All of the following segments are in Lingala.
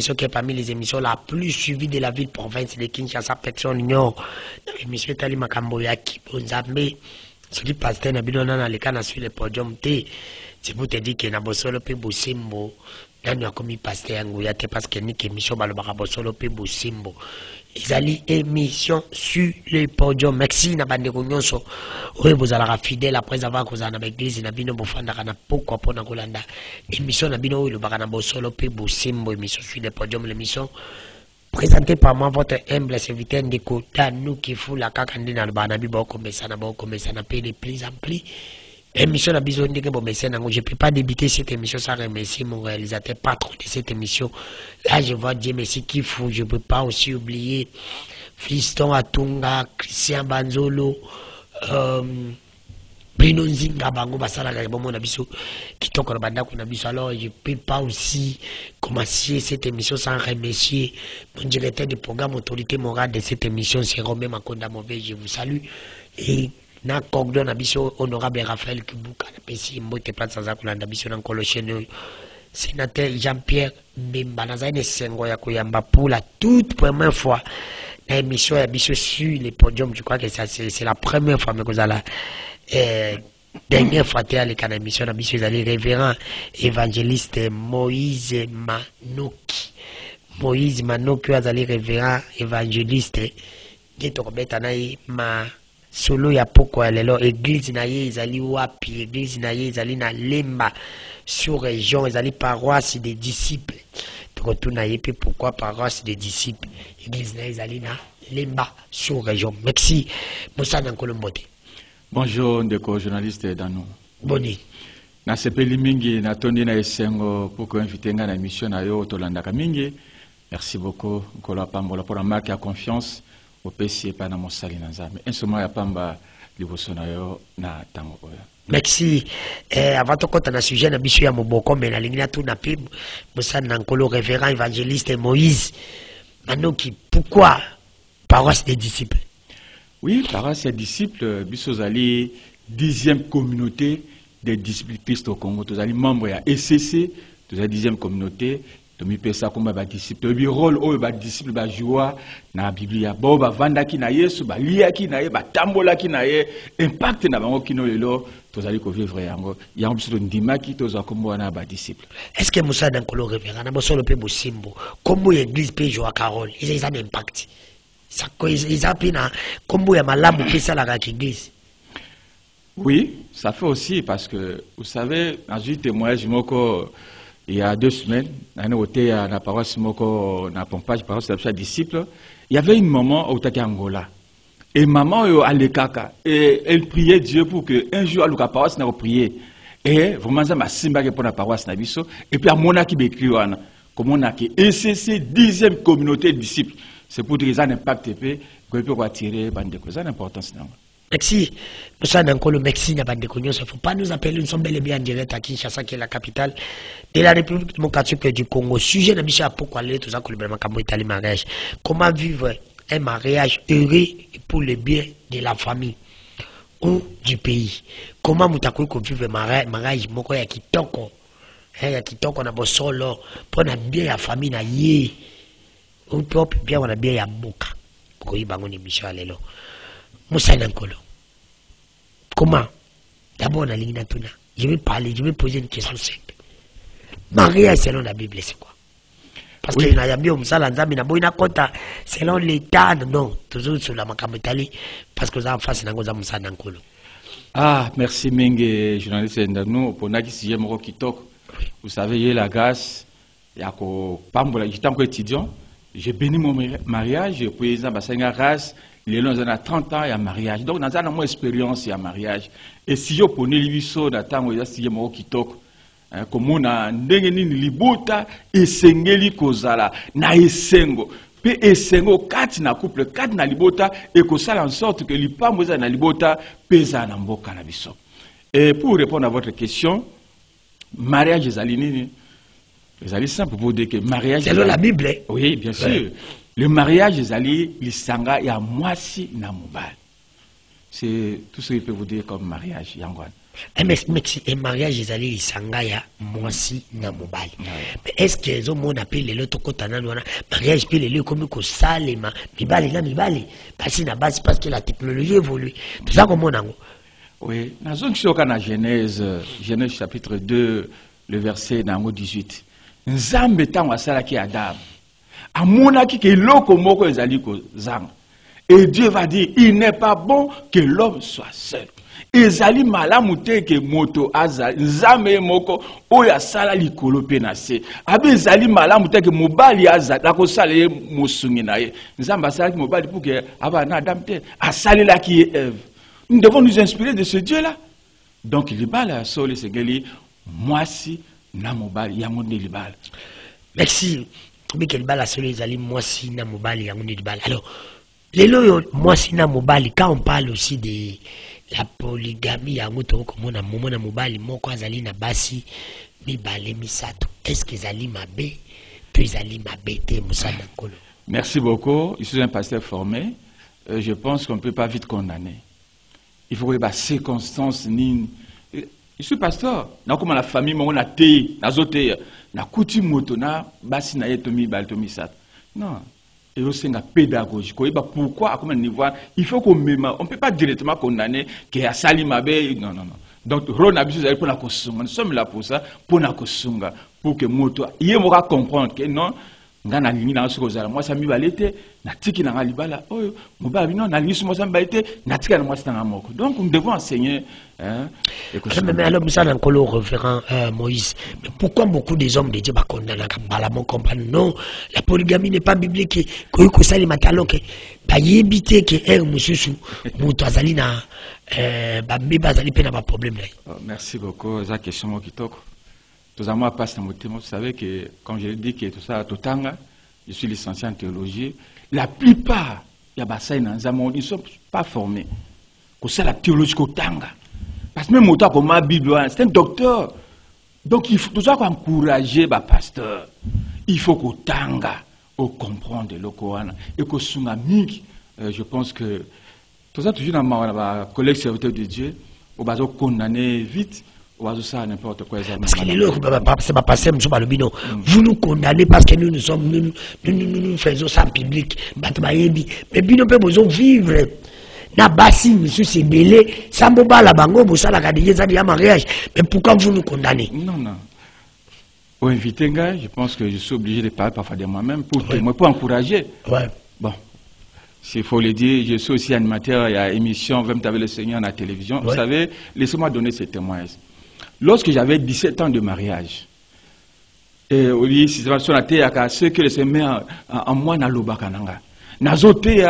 émission qui est parmi les émissions la plus suivies de la ville province de Kinshasa, personne Nord. L'émission est allée Makambo Yaki, Bonzambe, ce qui passe dans le cas sur le podium. C'est pour te dire que Nabosolo pe Bosimbo, Nani a commis pasteur Ngouyate parce que ni émission Balobara Bosolo pe Bosimbo. Ils allaient émission sur le podium. Merci Nabandeko Nyonso. Oui, vous allez fidèle après avoir causé dans l'église Nabino Bofanda Kana pourquoi pour Nakolanda. Émission Nabino le Barana Bosolo pe Bosimbo, émission sur le podium, l'émission présentée par moi, votre humble serviteur Ndeko Danou qui fout la cacandine dans le Banabi Boko Messana paye de plus en plus. Émission a besoin de que je ne peux pas débuter cette émission sans remercier mon réalisateur patron de cette émission. Là, je vois Dieu merci qui fout. Je ne peux pas aussi oublier Fiston Atunga, Christian Banzolo, Bruno Nzinga Bango Basala Gabon Nabiso, qui toque le banda qu'on a vu. Alors, je ne peux pas aussi commencer cette émission sans remercier mon directeur du programme autorité morale de cette émission, c'est Romain Makonda Mauvais. Je vous salue. Et na cordon abiso honorable Raphaël Kibuka na pesi mbote place za kulanda biso na kolocheno sénateur Jean-Pierre Mbemba na zaine sengo ya koyamba pour la toute première fois na émission ya biso sur les podiums. Je crois que ça c'est la première fois mais kozala dernière fois à l'écran émission na biso les révérend évangéliste Moïse Manoki azali révérend évangéliste geto kobeta na ma solo ya poko ya lelo église na ye ezali wapi église na ye ezali na Lemba sur région ezali paroisse des disciples tokotuna ye pe pourquoi paroisse des disciples église na ye ezali na Lemba sur région. Merci Moussa Nankolombote. Bonjour Ndeko journaliste Danou. Boni na sepeli mingi na tondi na esengo pour ko inviter nga na émission na yo tolandaka mingi. Merci beaucoup Nkola Pambola pour la marque à confiance au PC pas dans mon salle nanzame insomma ya pamba liboso na yo na tango oyo. Merci. Avant de continuer na sujet na biso ya moboko mais na lingina tout na pib Moussa Nankolo révérend évangéliste Moïse Manoki. Pourquoi paroisse des disciples? Oui, paroisse des disciples biso zali 10e communauté des disciples Christ au Congo. Tous ali membre ya ECC, tous la 10e communauté. Tomi pesa comme ba disciple bi rôle o ba disciple ba joie na Biblia bo ba vanda ki na Yesu ba lia ki na ye ba tambola ki na ye impact na bango kino lelo tozali ko vivre yango yango biso ndima ki toza kombo na ba disciple. Est-ce que Moussa Dankolo révérend na bosolo pe bosimbo comme l'église pe joie Carole ils ont un impact ça ils a pina comme ya malamu pesa la église? Oui, ça fait aussi parce que vous savez dans un témoignage moko il y a 2 semaines, à la paroisse Moko, na pompage paroisse de disciple, il y avait une maman au Angola. Et maman à l'ékaka et elle priait Dieu pour que un jour la paroisse n'a prié. Et vraiment ça m'a simba pour la paroisse na biso et puis à mona qui bécri wana comme on a qui ECC 10e communauté de disciples. C'est pour dire ça impact peu que peut attirer bande de cause d'importance non. Merci. Moussa Nankolo, merci Nabandeko Nyonso. Il ne faut pas nous appeler, nous sommes bel et bien en direct à Kinshasa, qui est la capitale de la République démocratique du Congo. Sujet de Michel pourquoi aller tout ça que le mariage. Comment vivre un mariage heureux pour le bien de la famille ou du pays? Comment mutakou vivre un mariage moko ya kitoko? Ya kitoko na bosolo pour na bien la famille na yé. Ou propre bien on a bien ya boka. Pour y bango ni Michel lelo. Moussa Nankolo, comment? D'abord, la ligne Natuna. Je vais parler, je vais poser une question simple. Mariage selon la Bible, c'est quoi? Parce que na yambi Moussa Lanzami na boina kota selon l'état non, toujours sur la makametali parce que ça en face na ngoza Moussa Nankolo. Ah, merci Mingue, journaliste Ndano, pour naki si j'aime Kitok. Vous savez, il y a la grâce, il y a j'étais encore étudiant, j'ai béni mon mariage, pour exemple, à la race. Les gens ont 30 ans, il y a mariage. Donc, nous avons une expérience, il y a mariage. Et si je prenais l'huisseau, d'attendre, il y a si je me kitok. Comme on a ndengeni libota, et sengeli kozala, na esengo. Puis esengo, 4 na couple, 4 na libota, et que ça en sorte que l'ipamboza na libota, pesa na mboka na biso. Et pour répondre à votre question, mariage est aligné. C'est simple pour vous dire que mariage. C'est dans la Bible. Oui, bien sûr. Ouais. Le mariage est allé, l'isanga, il y a moisi na mobile. C'est tout ce que je peux vous dire comme mariage, Yangwan. Un mariage, ils allaient sangaya, moi si, na mobali. Mais est-ce qu'ils ont mon appel les autres côté mariage, puis les lieux comme que ça, les mibali, na mibali. Parce que la technologie évolue. Tout ça comme on a. Oui, dans la Genèse, Genèse chapitre 2, le verset 18. Nzambe tango asala ki Adam. Amona ki ke loko moko ezali ko zang. Et Dieu va dire, il n'est pas bon que l'homme soit seul. Ezali malamu te ke moto azali nzambe moko oya sala likolo pe na se. Abi ezali malamu te ke mobali azali la ko sala ye mosungi na ye. Nzambe asala ki mobali pour que aba na Adam te asali la ki Ève. Nous devons nous inspirer de ce Dieu-là. Donc, il bala soli segeli mwasi na mobali yango de libala. Merci. Mais quel bala soli zali mwasi na mobali yango de libala. Alors, les loyo mwasi na mobali, quand on parle aussi de la polygamie yango to ko mona momona mobali moko azali na basi mibale misato. Est-ce que zali mabe puis zali mabe te musana kolo? Merci beaucoup. Je suis un pasteur formé. Je pense qu'on ne peut pas vite condamner. Il faut que les circonstances ni. Je suis pasteur. Na comme la famille mon na té, na zoté, na coutume moto na basi na yetomi baltomi sat. Non. Et aussi une pédagogie. Pourquoi à combien de niveau il faut qu'on on peut pas directement condamner que a sali mabe. Non non non. Donc Ron a besoin pour la kosunga. Nous sommes là pour ça, pour la kosunga, pour que moto il pourra comprendre que non. Ngana lingi na sokozala moi ça mi balete na tiki na libala oyo mobali non na lisu mo ça balete na tika na moi c'est un moko. Donc nous devons enseigner mais alors ça dans le référent Moïse, mais pourquoi beaucoup des hommes de Dieu ba condamner la mon comprendre non la polygamie n'est pas biblique ko sali matalo ke ba yebite ke mususu muto azali na ba beba azali pe na ba problème là. Merci beaucoup za question qui toko. Tout ça, moi, passe dans mon témoin. Vous savez que, quand je dis que tout ça, Totanga, je suis licencié en théologie. La plupart, il y a des gens ils ne sont pas formés. C'est la théologie Totanga. Parce que même autant comme ma Bible, c'est un docteur. Donc, il faut tout ça encourager les pasteurs. Il faut que Totanga, comprendre le Coran. Et que Sunamik, je pense que, tout ça, toujours dans ma collègue serviteur de Dieu, on va condamner vite. Parce que les lois, c'est pas passé, vous nous condamnez parce que nous faisons ça en public. Mais nous pouvons vivre. Na basi, monsieur, c'est belé. Samboba la bango, bossa la gadeye, ça dit un mariage. Mais pourquoi vous nous condamnez? Non, non. Pour inviter un gars, je pense que je suis obligé de parler parfois de moi-même pour encourager. Ouais. Bon. S'il faut le dire, je suis aussi animateur, il y a émission, même avec le Seigneur à la télévision. Ouais. Vous savez, laissez-moi donner ces témoignages. Lorsque j'avais 17 ans de mariage, et au lieu de ceux que le Seigneur en moi n'a l'obakananga. Nazoté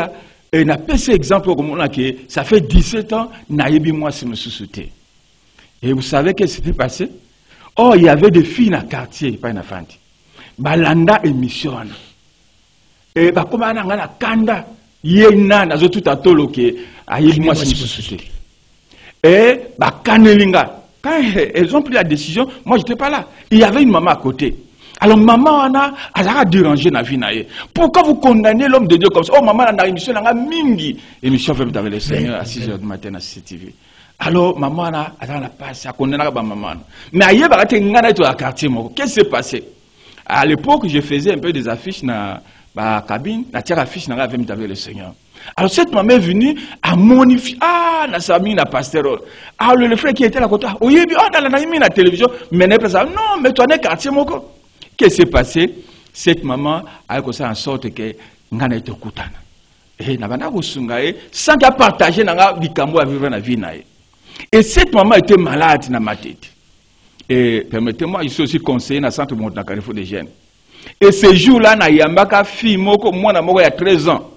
et n'a pas cet exemple comme on a que ça fait 17 ans naïbi moi c'est me sous-souté. Et vous savez qu'est-ce qui s'est passé? Oh, il y avait des filles dans le quartier, pas une femme. Balanda émission. Et bah comment on a la kanda yena nazotu tatolo que aïbi moi c'est me sous-souté. Et bah kanelinga. Quand elles ont pris la décision, moi je n'étais pas là. Il y avait une maman à côté. Alors maman elle a dérangé la vie. Pourquoi vous condamnez l'homme de Dieu comme ça? Oh maman elle a une émission, elle a mingi. Émission fait avec le Seigneur à 6h du matin à CCTV. Alors maman elle a passé à condamner la maman. Mais ailleurs elle a été dans le quartier. Qu'est-ce qui s'est passé? À l'époque je faisais un peu des affiches dans la cabine, la tiare affiche avec le Seigneur. Alors cette maman est venue à monifier. Ah, na sami na pasteur. Alors le frère qui était là côté, oh yebi, oh dans la télévision, mais n'est pas ça. Non, mais toi n'est quartier moko. Qu'est-ce qui s'est passé? Cette maman a fait en sorte que ngana été kutana. Et na bana kusungae sans qu'à partager na bikambo à vivre na vie nae. Et cette maman était malade na ma tête. Et permettez-moi, je suis aussi conseiller dans le centre de Carrefour des jeunes. Et ce jour-là na yambaka fille moko moi na moko il y a 13 ans.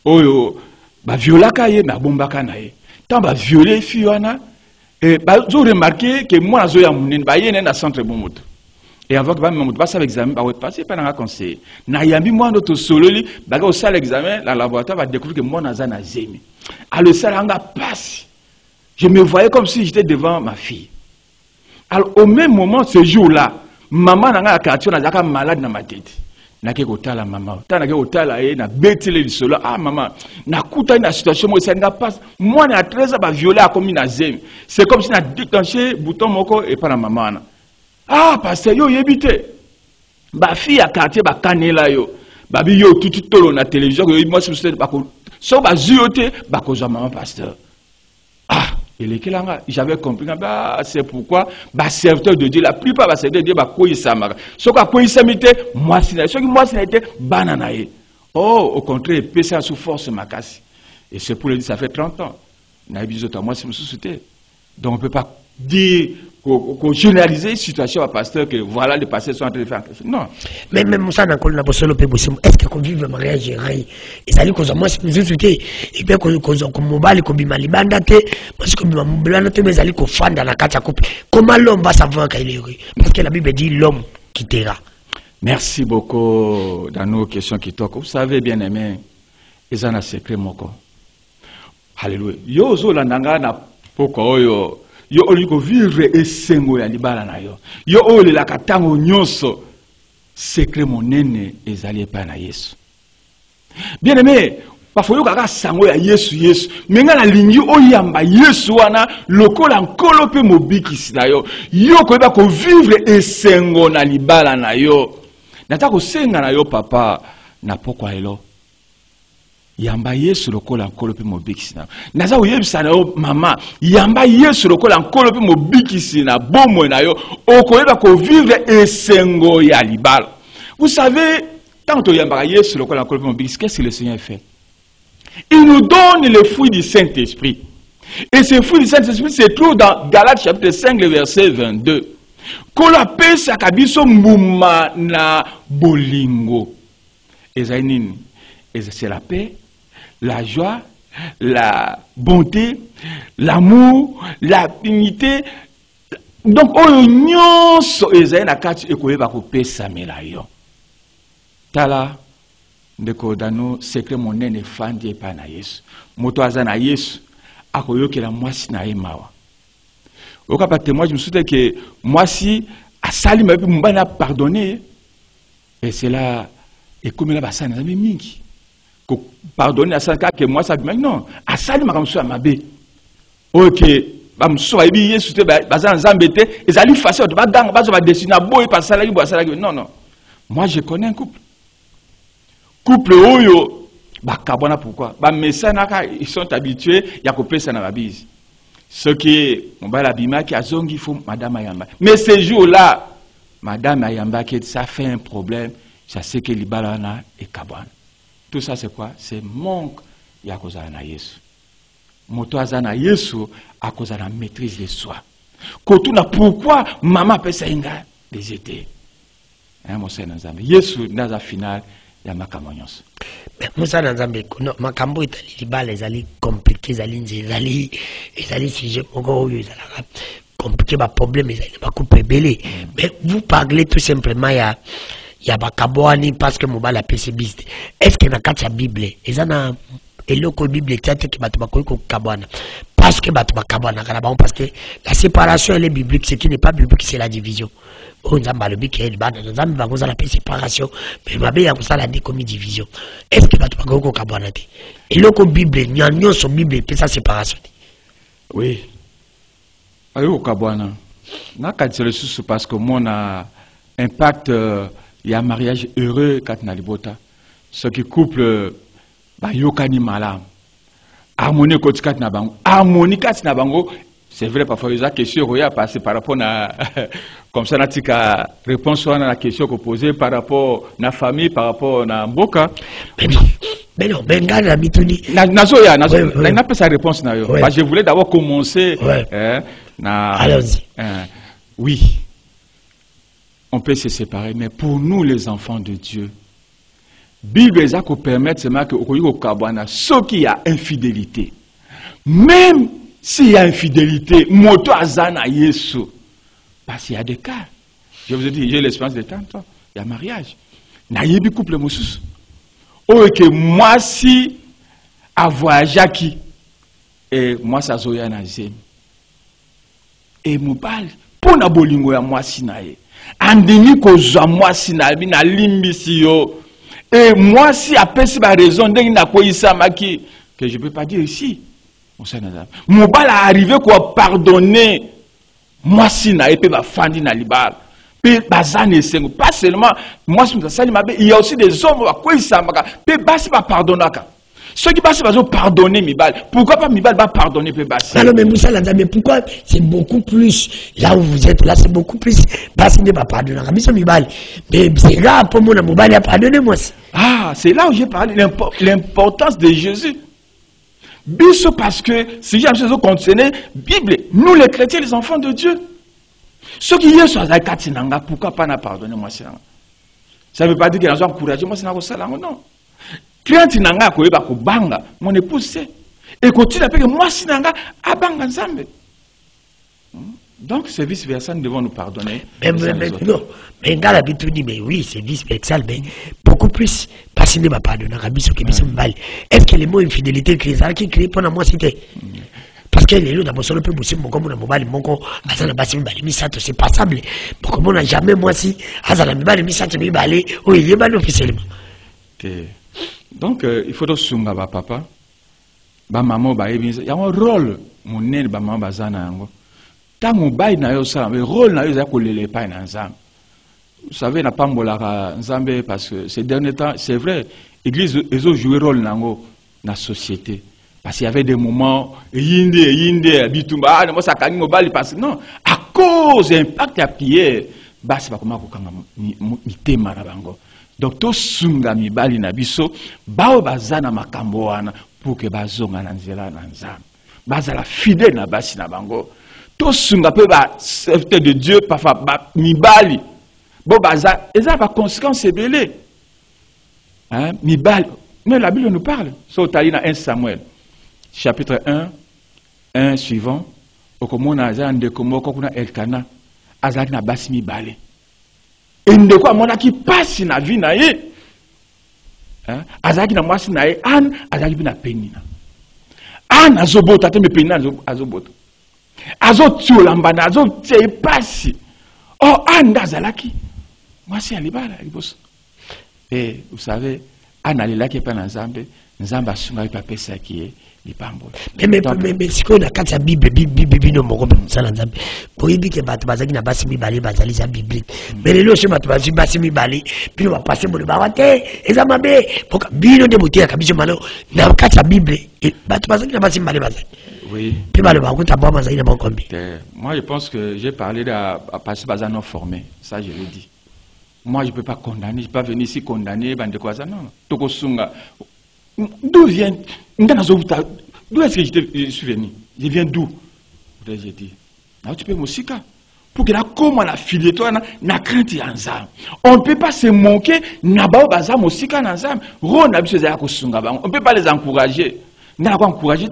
Oyo ba violaka ye na bombaka na ye tant ba violer fiona et ba zo remarqué que moi zo ya munene ba yene na centre bomoto et avant que ba moto passe avec examen ba passer pas na conseil na yambi moi notre sololi ba au salle examen la laboratoire va découvrir que moi na zana zemi à le salle anga passe je me voyais comme si j'étais devant ma fille. Alors au même moment ce jour-là maman na quartier na zaka malade na ma tête. nake kotala maman ta nake kotala ye na betele lisolo ah maman nakuta na situation mo senga passe moi na 13 ba violer a comme na zem c'est comme si na déclenché bouton moko et pas na maman ah pasteur yo yebite ba fille à quartier ba kanela yo ba bi yo tout tolo na télévision yo moi c'est ba ko so ba zioté ba ko maman pasteur ah j'avais compris, c'est pourquoi les serviteurs de Dieu, la plupart des serviteurs de Dieu, ce moi, c'était bananaï. Oh, au contraire, péché sous force, makasi. Et c'est pour le dire, ça fait 30 ans. Moi, c'est société. Donc, on ne peut pas dire qu'on généralise la situation à pasteur que voilà, les pasteurs sont en train de faire quelque chose. Non. Mais même ça, est-ce qu'on vit le mariage géré? Et ça dit que moi, c'est une société. Et bien, qu'on mobile, qu'on bima libanda, parce que bima libanda, mais ça dit qu'on fan dans la carte couple. Comment l'homme va savoir qu'il est heureux? Parce que la Bible dit l'homme quittera. Merci beaucoup dans nos questions qui toquent. Vous savez, bien aimé, ils en ont secret, mon corps. Alléluia. Yo, zo, la nanga, na poko, yo. Yo oliko vivre esengo ya libala na yo. Yo ole la katango nyonso secret monene ezali epa na Yesu. Bien aimé, parfois yo kaka sango ya Yesu. Menga na lingi oyamba Yesu wana lokola nkolo pe mobikisi na yo. Yo koyeba ko vivre esengo na libala na yo. Nata ko senga na yo papa na pokwa elo. Yamba Yesu lokola nkolo pe mobikisi na. Naza oyebisa na yo mama, yamba Yesu lokola nkolo pe mobikisi na bomo na yo, okoyeba ko vivre esengo ya libala. Vous savez, tant que yamba Yesu lokola nkolo pe mobikisi, qu'est-ce que le Seigneur fait? Il nous donne les fruits du Saint-Esprit. Et ces fruits du Saint-Esprit se trouvent dans Galates chapitre 5, le verset 22. Kola pesa kabiso mbuma na bolingo. Ezainini, c'est la paix, la joie, la bonté, l'amour, la dignité. Donc, on nyonso ezali na kati ekoyeba ko pesa melayo. Tala ndeko dano secret monene fandi epa na Yesu. Moto aza na Yesu akoyokela mwasi na ye mawa. Oka pa témoin, je me souviens que mwasi asali ma pe mbana pardonner. Et c'est là et comme là basa na mingi. Pardonner à ça que moi ça mais non à ça il m'a comme ça mabe ok ba mso ebi Yesu te ba za nzambete ezali facile ba gang ba va dessiner boy par ça là non moi je connais un couple oyo ba kabona pourquoi ba mesana ils sont habitués ya ko pesa na babise ce qui on va la bima qui azongi faut madame Ayamba mais ce jour là madame Ayamba qui ça fait un problème ça c'est que libalana et kabana. Tout ça c'est quoi? C'est manque ya kozala na Yesu. Moto azana Yesu a cause de la maîtrise de soi. Kotuna pourquoi maman pesa inga des étés. Hein mon Seigneur Nzambe. Yesu naza final ya makambo nyonso. Mais Musa Nzambe kono makambo itali libala ezali compliqué ezali sujet moko oyo ezala compliqué ba problème ezali ba coupe belé. Mais vous parlez tout simplement ya bakabwani parce que mobala pessimiste. Est-ce que na kati ya Bible ezana eloko Bible tiate ki batu bakoyi ko kabwana parce que batu bakabwana kana ba parce que la séparation elle est biblique, ce qui n'est pas biblique c'est la division. On nzamba lobi ke bana nzamba bakoza la séparation mais babe ya kusala ndi comme division. Est-ce que batu bakoyi ko kabwana te? Eloko Bible nyanyo so Bible pesa séparation. Oui. Ayo kabwana. Na kati le sous parce que mon a impact il y a un mariage heureux quand on a libota. Ce qui couple ba yokani malam. Harmonie kotika na bango. Harmonie katina bango. C'est vrai parfois il y a question roya passer par rapport à comme ça natika réponse à la question qu'on posait par rapport à la famille par rapport à mboka. Mais non, benga na mituni. Nazoya n'a pas sa réponse na yo. Je voulais d'abord commencer allons-y. Oui. On peut se séparer, mais pour nous, les enfants de Dieu, Bible est qu'on permette seulement que ce qui a infidélité, même s'il y a infidélité, moto azana Yesu, parce qu'il y a des cas. Je vous ai dit, j'ai l'expérience de temps, il y a mariage. Naïbi couple moussous. Oh, que moi si à voyager qui et moi ça zoya na zem. Et mobile pour na bolingo ya moi si nae. andimi kozwa mwasi na bi na limbisi yo. Et moi si après si ba raison ndenge na koisa maki que je peux pas dire ici. Mon bal a arrivé quoi pardonner moi si na epé ba fandi na libal. Pe bazane sengo pas seulement moi si ça mabe il y a aussi des hommes ba koisa maka pe basi ba pardonnaka. Ceux qui passent par pardonner Mibal. Pourquoi pas Mibal va pardonner Pébassi? Alors, mais Moussa Lanza, mais pourquoi c'est beaucoup plus, là où vous êtes, là c'est beaucoup plus, Bassi ne va pardonner. Mibal. Mais c'est là pour moi, Mibal a pardonné moi. Ah, c'est là où j'ai parlé l'importance de Jésus. Biso parce que si j'ai chose concernée, Bible, nous les chrétiens, les enfants de Dieu. Ceux qui y sont à Katinanga, pourquoi pas n'a pardonné moi? Ça ne veut pas dire qu'ils ont encouragé moi, c'est non. Client nanga ko eba ko banga mon épouse sait et continue à que moi sinanga abanga nzambe. Donc c'est vice versa, nous devons nous pardonner. Mais non, mais dans la Bible dit mais oui c'est vice versa, mais beaucoup plus parce qu'il ne va pardonner à biso que biso mbali. Est-ce que les mots infidélité que ça qui crée pendant moi c'était parce que les gens d'abord sur le peu possible mon comme on a mobile mon ko azana basi mbali mi ça c'est passable. Beaucoup on n'a jamais moi si azana mbali mi ça te mi balé oui il est mal officiellement. Donc, il faut que sunga ba papa, ba maman ba ebi, il y a un rôle mon nez ba maman bazana yango. Tant mon bail na yo ça, mais rôle na yo za ko lele pa na nzambe. Vous savez na pambola nzambe parce que ces derniers temps, c'est vrai, l'église ils ont joué rôle nango na société. Parce qu'il y avait des moments yinde bitumba ah moi ça kani mobali parce que non, à cause impact ya prière, ba c'est pas comment ko kanga mitema na bango. Donc, tout sunga mibali na biso, bao bazana makambo wana, pour que bazonga nanzela nanzam. Bazala fidèle na basi na bango. Tout sunga pe ba serviteur de Dieu, parfois ba mibali. Bo baza, et ça va conséquence belé. Hein, mibali. Mais la Bible nous parle. So talina 1 Samuel, chapitre 1 suivant. Okomona azande komoko kuna Elkana, azaki na basi mibali. Et de quoi mon qui passe na vie na ye azaki na mwasi na ye an azaki na penina an azobota te me penina azobota azotiola na azotie passe oh an azalaki mwasi alibala liboso. Et vous savez an alilaki pa na nzambe nzambe asunga pa pesa ki mais si on a quand la Bible no moko msala nzambe boyibi ke bato bazaki na basi mibale bazali za biblique mais lelo chez bato bazali basi mibale bino ba passer mo ba wate ezama be poka bino de botia kabisho malo na quand la Bible bato bazaki na basi mibale bazali oui puis balo ba kuta ba bazali na ba kombi. Moi je pense que j'ai parlé de passer bazali non formé, ça je l'ai dit. Moi je peux pas condamner, je peux pas venir ici condamner bande quoi ça non tokosunga. D'où vient d'où est-ce que je suis venu? Je viens d'où? J'ai dit, tu peux musika. Pour que la comme la fille toi na crainte ensemble. On ne peut pas se moquer na ba baza musika ensemble. On a besoin de kosunga ba. On peut pas les encourager. Na ko encourager.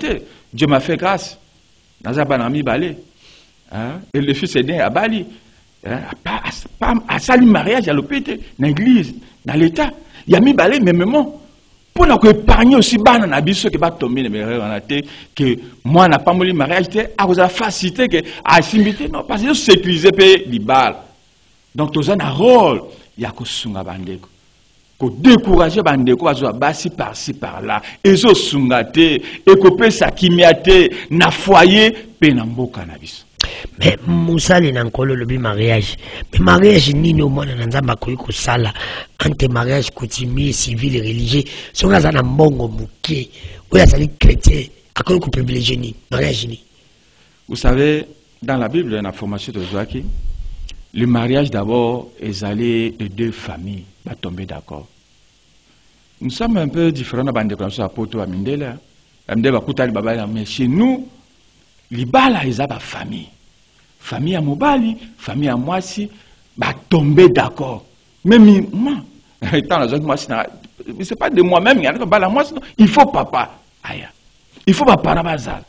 Dieu m'a fait grâce. Naza banami balé. Hein? Et le fils est né à Bali. Pas à sali mariage à l'hôpital, dans l'église, dans l'état. Il y a mis balé même moment. Pour nous épargner aussi bas dans l'abîme qui va tomber les meilleurs en tête que moi n'a pas mon mariage à cause de la facilité que à s'imiter non parce que sécuriser payer les balles. Donc tous un rôle il y a que sunga bandeko que décourager bandeko à jouer bassi par-ci par-là et zo sungate et que peut s'akimiate na foyer penambo cannabis. Mais Moussa les nankolo le mariage. Mais mariage ni au monde nanzamba koyiko sala entre mariage coutumier civil et religieux. Son gars na mbongo muké. Ou ya sali chrétien akoyiko privilégié ni mariage ni. Vous savez dans la Bible la formation de Joachim le mariage d'abord est allé de deux familles va tomber d'accord. Nous sommes un peu différents dans bande comme ça à Poto à Mindela. Amdeba kutali baba mais chez nous libala ezaba famille. Famille à Mobali, famille à Moissi, va tomber d'accord. Même moi, étant la zone Moissi, c'est pas de moi-même, il faut papa. Aïe. Il faut papa Ramazal.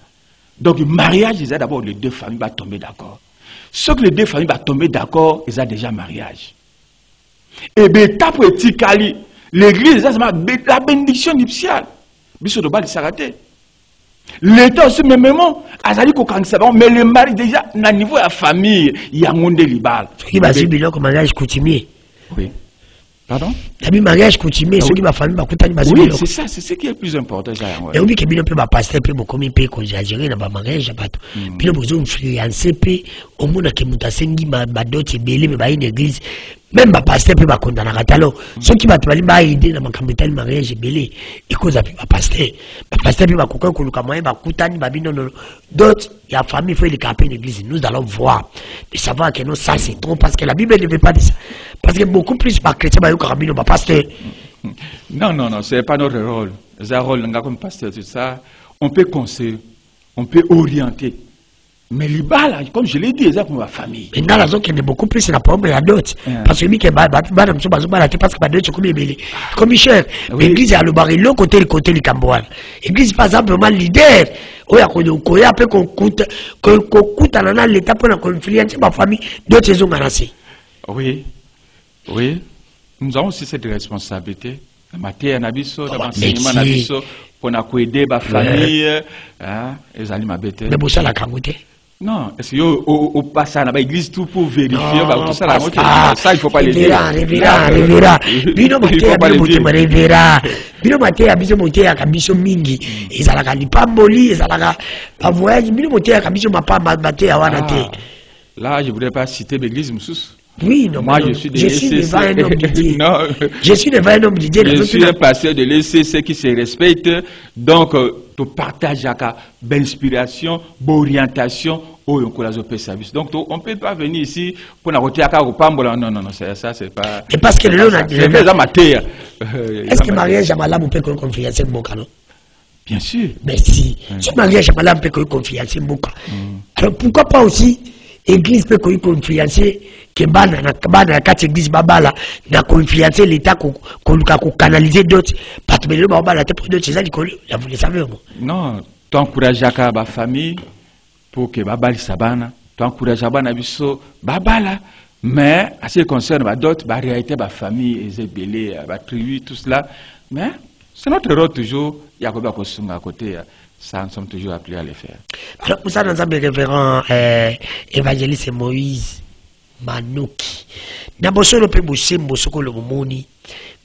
Donc, le mariage, ils ont d'abord les deux familles vont tomber d'accord. Ce que les deux familles vont tomber d'accord, ils ont déjà mariage. Et bien, tape l'église, la bénédiction nuptiale. Biso de Bali s'arrêter. L'État aussi, même, Azali Kokangisa, mais le mari déjà, à niveau de la famille, il y a un monde libéral. Qui va subir le mariage coutumier. Oui. Pardon? Le mariage coutumier, ceux qui ma famille, oui, c'est ça, c'est ce qui est le plus important. Et oui, que bien peut passer, puis comme il peut gérer dans le mariage, puis le besoin de fiancé, puis au monde qui m'a sengi ma dot et belé, mais une église, même ma pasteur peut ma condamner à talon. Ceux qui m'a aider dans ma campagne mariage belé, et cause à ma pasteur peut ma coquin, que le camarade va coûter, d'autres, il y a famille, il faut les camper une église. Nous allons voir, de savoir que non, ça c'est trop, parce que la Bible ne veut pas de ça. Parce que beaucoup plus par chrétien, ma pasteur. Non, ce n'est pas notre rôle. C'est un rôle, comme pasteur, tout ça. On peut conseiller, on peut orienter. Mais les balles, comme je l'ai dit, c'est pour ma famille. Mais dans la zone qui est beaucoup plus, c'est la pomme et la dot. Parce que lui, qui est parce que la dot, c'est comme il est comme cher. L'église est à le barrer, l'autre côté, les Cambouans. L'église, par exemple, vraiment leader. Oui, après qu'on coûte à l'État pour la confluence de ma famille, d'autres saisons menacées. Oui. Nous avons aussi cette responsabilité. La matière nabiso, l'enseignement nabiso, pour nous aider ma famille, les aliments bêtes. Mais pour ça, la camoufler. Non, est-ce au passage à l'église tout pour vérifier tout ça, ça il faut pas le dire. Révérend. Bino maté abiso monté à kabiso mingi. Ils allaient à l'ipamboli, ils allaient à voyage. Bino monté à kabiso mapa maté à wanate. Là, je voudrais pas citer l'église Moussous. Oui, non, moi je suis devant un homme de Dieu. Je suis devant un homme de Dieu. Je suis un pasteur de l'ECC qui se respecte. Donc, tu partages d'inspiration, d'orientation au service. Donc, on ne peut pas venir ici pour nous retirer à Pambola. Non, ça, c'est pas. Et parce que le matière. Est-ce que mariage à Malam peut confier mon canon? Bien sûr. Mais si. Ce mariage à Malam peut confier mon canon. Alors, pourquoi pas aussi? Église peut confiance que bana quatre église babala na confiance l'état qu'on canaliser d'autres parce que le babala te pour d'autres ça vous le savez non tu encourages la famille pour que babali sabana tu encourages bana biso babala mais à ce qui concerne d'autres réalité ba famille et belé ba tribu tout cela mais c'est notre rôle toujours il y a quoi à côté. Ça, nous sommes toujours appelés à le faire. Alors, pour ça, nous avons le révérend évangéliste Moïse Manoki.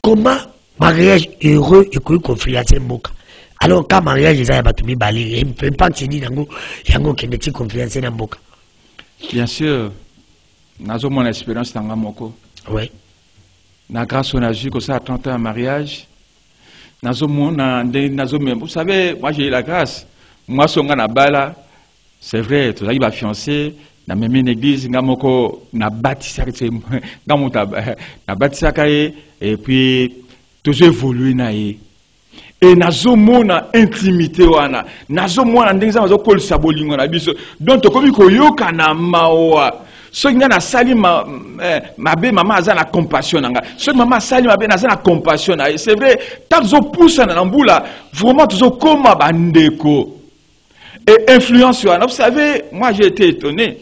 Comment mariage heureux et confiance Moka? Alors, quand mariage est à Batoumi Bali, il ne peut pas tenir une confiance dans Moka. Bien sûr, nous avons mon expérience dans Moko. Oui. Grâce à Jésus, que ça a 30 ans en mariage. Vous savez, moi j'ai eu la grâce. Moi, c'est vrai, tu as eu ma fiancée, dans la même église, na bâti et puis toujours évolué naïe. Et nazo mona intimité wana, nazo mona ndenge za ko sabolingo na biso. Donc to komi ko yoka na mawa. Ce qui na sali ma maman a la compassion nanga. Ce maman sali ma na la compassion na. C'est vrai, tant zo pousse na mbula, vraiment zo koma bandeko. Et influence wana. Vous savez, moi j'ai été étonné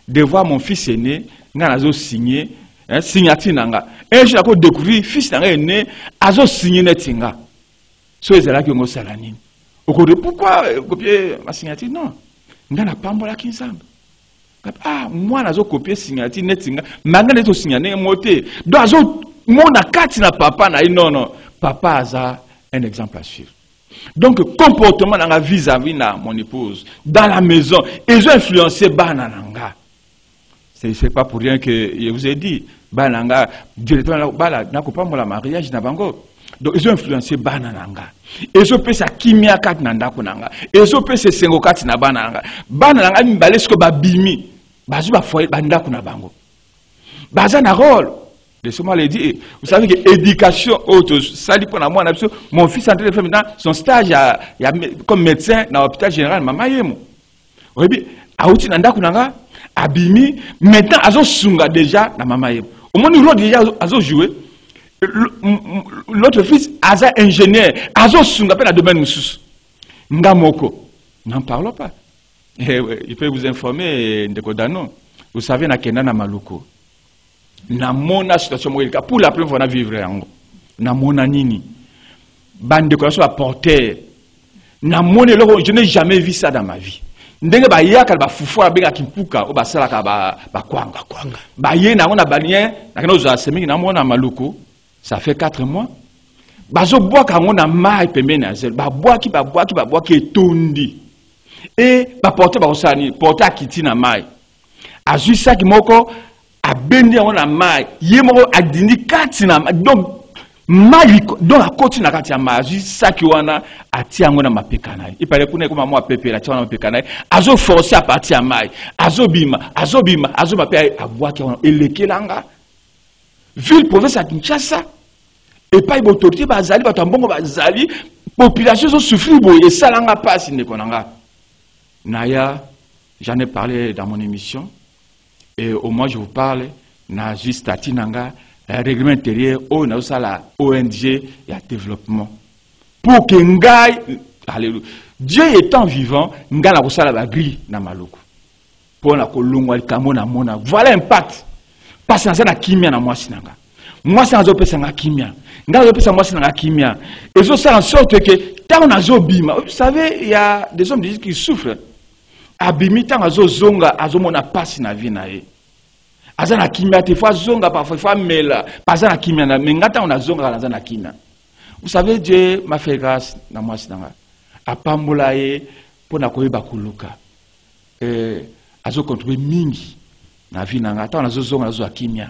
de voir mon fils aîné na zo signé signature nanga. Et je l'ai découvert fils nanga est né azo signé netinga. So ezala ki ngo salanini. Pourquoi copier ma signature? Non. Ngana pambola kinzamba. Ah, moi, je copié signature netinga. Maintenant, je signé moté. Donc, mon akati na papa na non. Papa a un exemple à suivre. Donc, comportement dans la vis-à-vis de mon épouse, dans la maison, ils ont influencé Banananga. C'est pas pour rien que je vous ai dit, Bananga, directement, n'a pas mon mariage na bango. Donc, ils ont influencé Banananga. Ils ont fait sa kimia kat nanda kunanga. Ils ont fait ses sengokat na Bananga. Bananga, ils ont fait babimi. Bazu ba foyer banda kuna bango. Baza na rôle. De ce moment, il dit, vous savez que l'éducation, mon fils est en train de faire maintenant son stage comme médecin dans l'hôpital général. Maman yemo. Oui, aouti nanda kunanga, abimi, maintenant azo sunga déjà na maman yemo. Au moins nous déjà azo jouer. L'autre fils aza ingénieur, azo sunga pe na domaine mususu. Ngamoko. N'en parlons pas. Il peut vous informer, Ndekodano. Vous savez, na Kenda na Maluko. Na mona situation pour la première fois na vivre yango. Na mona nini. Bande ko so apporter. Je n'ai jamais vu ça dans ma vie. Ndenge ba yaka ba fufu abeka kimpuka o ba sala ka ba kwanga. Ba ye na ona banien na kana za semi na mona maluku. Ça fait 4 mois. Ba zo bois ka ngona mai pembe na zel. Ba bois ki tondi. Et ba porter ba osani, porter akiti na mai. Azui ça ki moko abendi ngona mai. Ye moko adini kati na donc mai donc a koti na kati ya mai. Azui ça ki wana ati ngona mapekana. Il paraît pour ne comme moi pepe la tia na mapekana. Azo forcer à partir ya mai. Azo bima mape a bois ki wana elekelanga. Ville province à Kinshasa. Et pas une autorité, bazali, batambongo bazali, population sont souffrir, et ça langa passe, nekonanga. Naya, j'en ai parlé dans mon émission, et au moins je vous parle, na juste tatinanga, règlement intérieur, au na la ONG, et à développement. Pour que Ngai, alléluia, Dieu étant vivant, Ngai na kosala ba gri na maloko. Pour na kolongwa likamo na mona. Voilà l'impact. Parce que na kimia na moi sinanga. Moi c'est un pesa na kimia. Ngai pesa moi sinanga kimia. Et ça fait en sorte que tant na zo bima. Vous savez, il y a des hommes qui souffrent. Abimi tant azo zonga azo mona passe na vie na ye. Azana kimia te fois zonga parfois fois mela. Pas na kimia na mengata on a zonga na zana kimia. Vous savez, Dieu m'a fait grâce na moi sinanga. Apambola ye pour na koyeba kuluka. Azo contribuer mingi na vie nanga tant azo zonga azo akimia.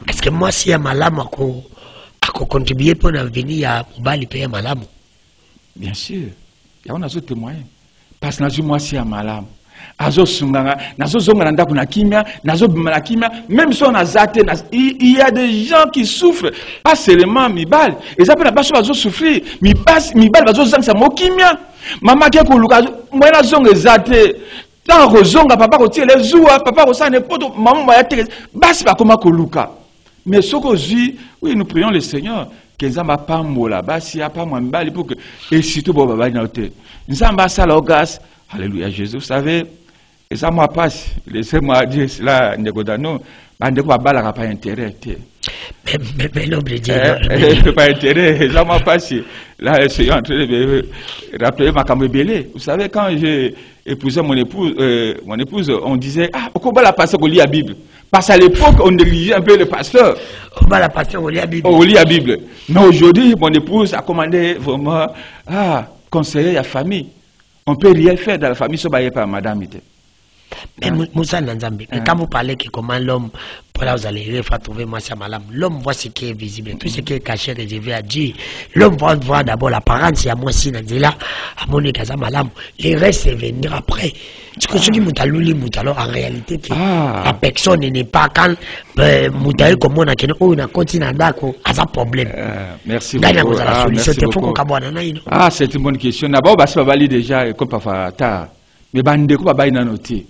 Est-ce que moi si ya malamu ako contribuer pour l'avenir ya mobali pe ya malamu? Bien sûr. Ya on azo témoigner. Parce que moi si ya malamu. Azo sunganga, nazo zonga nanda kuna kimia, nazo bimala kimia, même si on a zaté, il y a des gens qui souffrent, pas seulement mibal. Et ça peut pas azo souffrir, mibal azo zang sa mo kimia. Maman qui ko luka, moi na zonga zaté. Tant que zonga papa ko tie les zoua, papa ko sa n'importe maman ma yate, basi ba koma ko luka. Mais ce que oui nous prions le Seigneur que nzamba pambola basi ya pa mwambali pour que et surtout bo baba na hote. Nzamba sala ogas. Alléluia Jésus, vous savez, et ça moi passe, laissez-moi dire cela, Negodano, bandeko babala pas intérêt. Mais l'homme dit pas intérêt, ça moi passe. Là, je suis en train de rappeler ma camébélé. Vous savez, quand j'ai épousé mon épouse, on disait, ah, pourquoi la passer au lit à Bible? Parce qu'à l'époque, on négligeait un peu le pasteur. On va la passer au lit à Bible. Au lit à Bible. Mais aujourd'hui, mon épouse a commandé vraiment, conseiller la famille. On peut rien faire dans la famille, ce n'est pas madame. Mais Moussa Nanzambi, quand vous parlez que comment l'homme, pour là vous allez trouver moi ça malam, l'homme voit ce qui est visible, tout ce qui est caché, réservé à Dieu. L'homme va voir d'abord l'apparence, il y a moi si Nanzela, à mon écasa malam, les restes c'est venir après. Ce que je dis Moutalouli Moutalo, en réalité, la personne n'est pas quand Moutaï comme on a qu'une ou une continent d'accord, à ça problème. Merci beaucoup. Ah, c'est une bonne question. D'abord, bah, ça va aller déjà, comme parfois tard. Mais bande ko ba ina noté.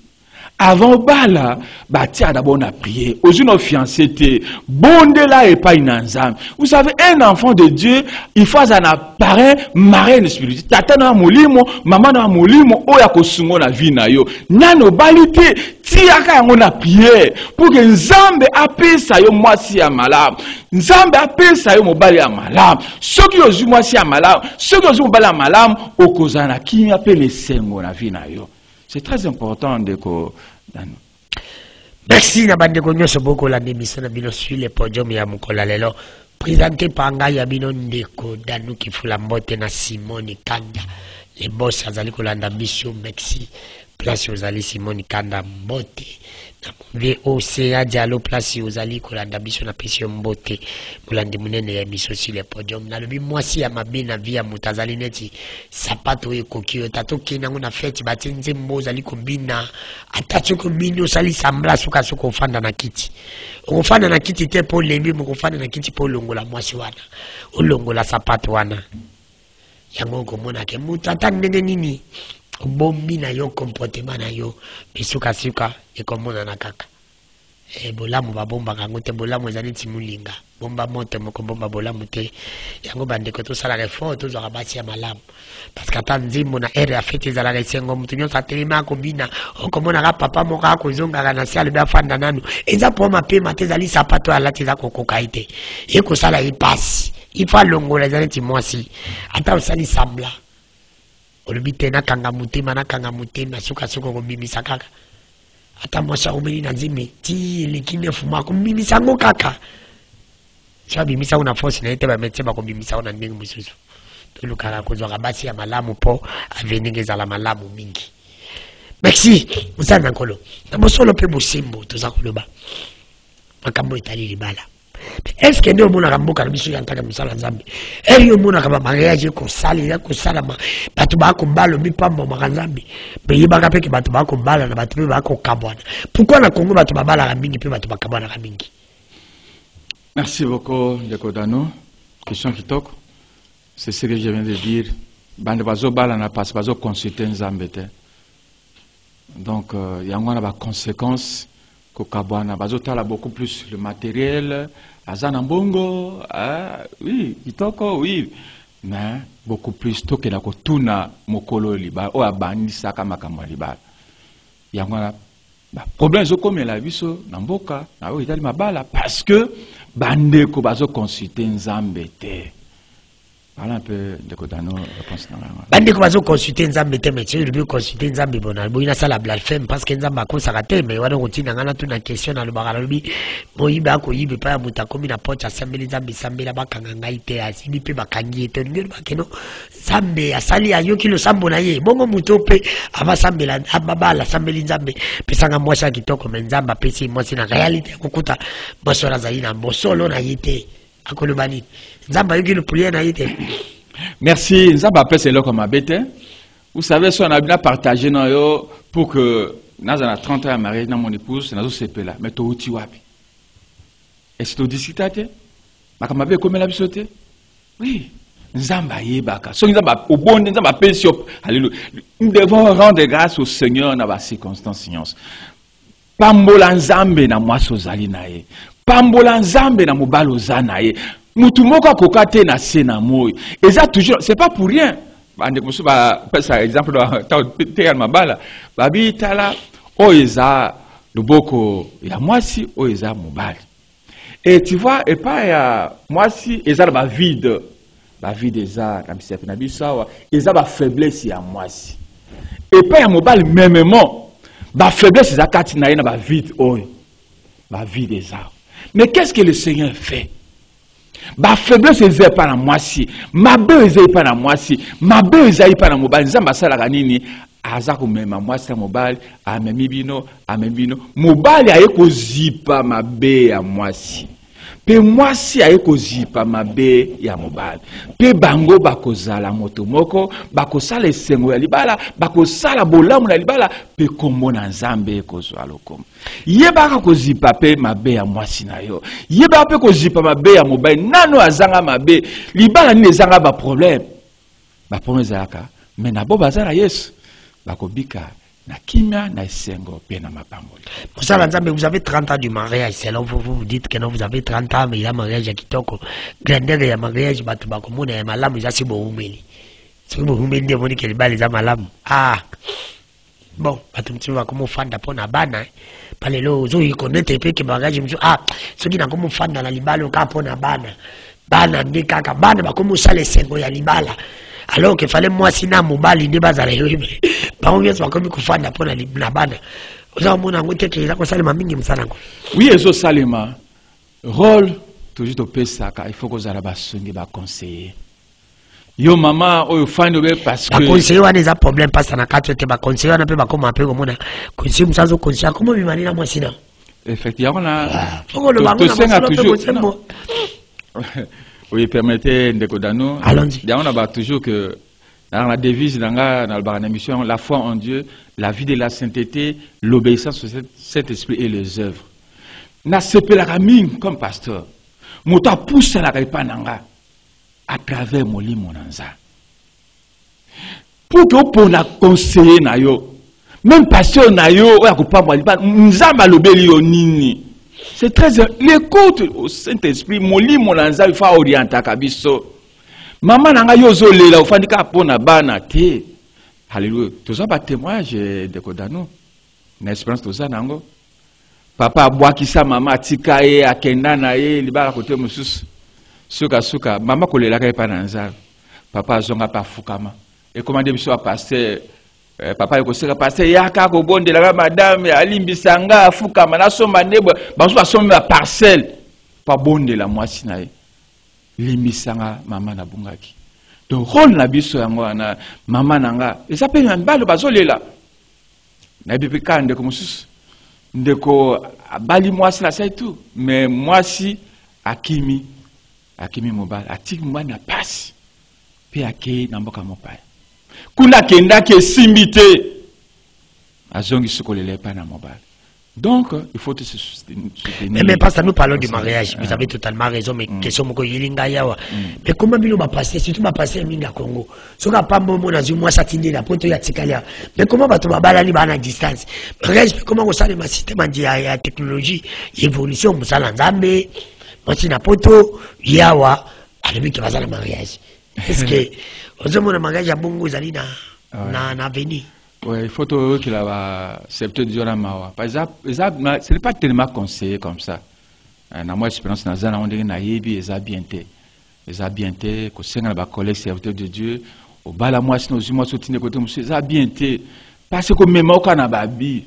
Avant bala, bah tiens d'abord on a prié. Aujourd'hui nos fiancés étaient bonde là et pas inanzam. Vous savez un enfant de Dieu, il faut un parrain marraine spirituelle. Tata na molimo, maman na molimo, oya ko sungo na vie na yo. Nano balité, tiaka on a prié pour que Nzambe apesa yo mwasi ya malamu. Nzambe apesa yo mobali ya malamu. Soki ozu mwasi ya malamu, soki ozu mobali ya malamu, okozana ki appelle sengo na vie na yo. C'est très important de ko. Merci na bande konyo soboko la démission na bino sur le podium ya mukola lelo. Présenté par ngai ya bino ndeko danu kifula mbote na Simone Kanda. Les boss azali kolanda mission merci. Place ozali Simone Kanda mbote. Na VOCA dialo place ozali kolanda mission na pesio mbote. Mulandi munene ya mission sur le podium. Na lobi mwasi ya mabe na via mutazali neti sapato e kokio tato kina ngona feti batenze mbo ozali kombina atacho kombina osali sambla suka suka ofanda na kiti. Ofanda na kiti te po lembi mo ofanda na kiti po longola mwasi wana. Olongola sapato wana. Yango komona ke mutata ndenge nini. Bombi na yo comportement na yo bisuka suka e komona na kaka. Bolamu babomba kango te bolamu ezali timulinga. Bomba mote moko bomba bolamu te. Yango bandeko to sala effort to zwa basi ya malamu. Parce que ata nzimbo na ere afete za la sengo mutu nyonso atelema ko bina okomona ka papa moka ko zonga na siale ba fanda nanu. Eza po mape matezali sapato alati za kokoka ite. E ko sala ipasi. Il faut longola ezali timwasi. Ata osali sabla. olobite na kanga mutema suka ko bimisa kaka ata mwasa umeni na nzime ti likine fuma ko bimisa ngo kaka sa bimisa una force na ite ba meteba ko bimisa una ndenge mususu to lukala ko zwa basi ya malamu po aveningeza la malamu mingi. Merci musana nkolo na bosolo pe bosembo toza koloba makambo etali libala. Est-ce que nous avons un peu de choses en tant que Nzambe? Et nous avons un mariage qui est salama. Batuba kombalo mi pambo Nzambe. Mais il y a pas que batuba kombalo na batuba ko kabwana. Pourquoi na Congo batuba bala la mingi pe batuba kabwana la mingi? Merci beaucoup Ndeko Dano. Question qui toque. C'est ce que je viens de dire. Bande bazo bala na passe bazo consulter Nzambe te. Donc il y a une conséquence. Kokabwana bazotala beaucoup plus le matériel, azana mbongo, oui, kitoko, oui, mais beaucoup plus toke na kotuna mokolo liba, o abandisa kama kama liba. Yangwana problème zo comme la biso na mboka, na o itali mabala parce que bande ko bazo consulter Nzambe te. Voilà un peu de Kodano réponse dans la main. Bande ko bazo consulter Nzambe te mais tu veux consulter Nzambe bona boina sala blasphème parce que Nzambe ko sakate mais wana kotina ngana tuna question na lubaka lobi boyiba ko yibe pa muta komi na pocha sambeli Nzambe sambela bakanga ngai te asili pe bakangi te ngelo bakeno Nzambe asali ayo kilo sambo na ye bongo muto pe aba sambela ababala sambeli Nzambe pesanga mwasha kitoko mais Nzambe pesi mwasi na réalité kokuta bosora zaina bosolo na yite akolobani Nzamba yuki le prier na yite. Merci Nzamba appelle c'est là comme abete. Vous savez si on a bien partagé non yo pour que nous avons 30 ans à mariage dans mon épouse nous se là mais to uti wapi. Est-ce que tu discutais? Makamabe comme la bisoté? Oui. Nzamba yebaka. So Nzamba au bon Nzamba appelle sur alléluia. Nous devons rendre grâce au Seigneur dans les circonstances. Pambola Nzambe na mwaso zali na ye. Pambola Nzambe na mobalo zanaye. Mutumoko kokate na sena moy. Et ça toujours, c'est pas pour rien. Bande comme ça, par exemple dans théâtre mabala, babi tala oeza luboko ya mwasi oeza mobali. Et tu vois, et pas ya mwasi eza ba vide eza na bisefe na bisawa, eza ba faiblesse ya mwasi. Et pas ya mobali mêmement, ba faiblesse eza kati na ye na ba vide oyo. Ba vide eza. Mais qu'est-ce que le Seigneur fait? Ba faiblesse eza pas na mwasi, mabe eza pas na mwasi, mabe eza pas na mobali, nzamba sala kanini aza ko mema mwasi na mobali, amemi bino, mobali aye ko zipa mabe ya mwasi. Pe mwasi aye ko zipa mabe ya mobali. Pe bango bakozala moto moko, bakosala esengo ya libala, bakosala bolamu na libala, pe kombo na Nzambe ekozwa lokomo. Yebaka ko zipa pe mabe ya mwasi na yo. Yebaka pe ko zipa mabe ya mobali, nano azanga mabe, libala ni ezanga ba problème. Ba problème zaka, mais na bo bazala Yesu, bakobika na kimia na esengo pe na mapamboli. Moussa Nzambe, vous avez 30 ans du mariage, selon vous dites que non, vous avez 30 ans, mais il y a mariage à kitoko. Grandeur il y a mariage, batubako mona ya malamu, il y a si bon humeli. Si bon humeli, il y a que les malamu. Ah, bon, batumtiwa comme fanda pona bana, palelo, zo y connaître pe que mariage, ah, ceux qui n'a comme fanda na libalo ka pona bana, bana ndi kaka bana, bakomo sale sengo ya libala. Alors qu'il fallait moi si na mobali ndi bazala yobe. Ba on yeso bakomi kufanda pona na bana. Oza mona ngote ke za ko salema mingi msana ngo. Oui, ezo salema. Rôle toujours to pesaka, il faut que za ba songi ba conseiller. Yo mama oyo fandi be parce que ba conseiller wana za problème parce na katwe te ba conseiller wana pe ba koma pe ko mona. Conseiller msazo conseiller comment bimani na moi sina. Effectivement na. Faut le bango na toujours. Oui, permettez Ndeko Dano. Allons-y. On a toujours que dans la devise, dans la mission, la foi en Dieu, la vie de la sainteté, l'obéissance au Saint-Esprit et les œuvres. Na sepe la ramine comme pasteur. Mota pousse la repananga à travers moli monanza. Pour que pour la conseiller na yo, même pasteur na yo, oya ko pa mwalipa, nzamba lobeli yo nini. C'est très l'écoute au Saint-Esprit, moli monanza il faut orienter kabiso. Maman nanga yozo lela ufandika pona bana te. Alléluia. Tout ça pas témoignage de Kodano. Na espérance tout ça nango. Papa boakisa mama tika ye akenda na ye libala kote mususu. Suka maman kolela ka pa nanza. Papa zonga pa fukama. et commandé biso à passer papa il conseille passer yaka ko bonde la madame alimbi sanga fuka mana somba nebo baso asomba parcelle pas bonde la mwasi na limisanga mama na bungaki donc rôle na biso yango na mama nanga eza pe mbalo bazolela na bibi kande ko mususu ndeko bali mwasi la c'est tout mais mwasi akimi mobile atiki mobile na passe pe akei na mboka mopaya kuna kenda ke simbite azongi sukolele pa na mobile. Donc il faut se soutenir. Mais parce que nous parlons du mariage, vous avez totalement raison, mais question moko yilinga yawa. Mais comment bino va passer, surtout va passer minga Congo. Soka pambo mo na zumwa satindi na poto ya tikalia. Mais comment va to babala ni bana distance. Mariage comment on sale ma système ya technologie, évolution musala nzambe, moti na poto yawa, alebi ki bazala mariage. Est-ce que ozomona mariage ya bongo zali na avenir? Oui, il faut qu'il a accepté de dire à Mawa. Par exemple, ce n'est pas tellement conseillé comme ça. Dans mon expérience, on dit que les habientés, que c'est un collègue serviteur de Dieu, au bas la moi, sinon, moi, soutien de côté, les habientés, parce que même au Canada, donc,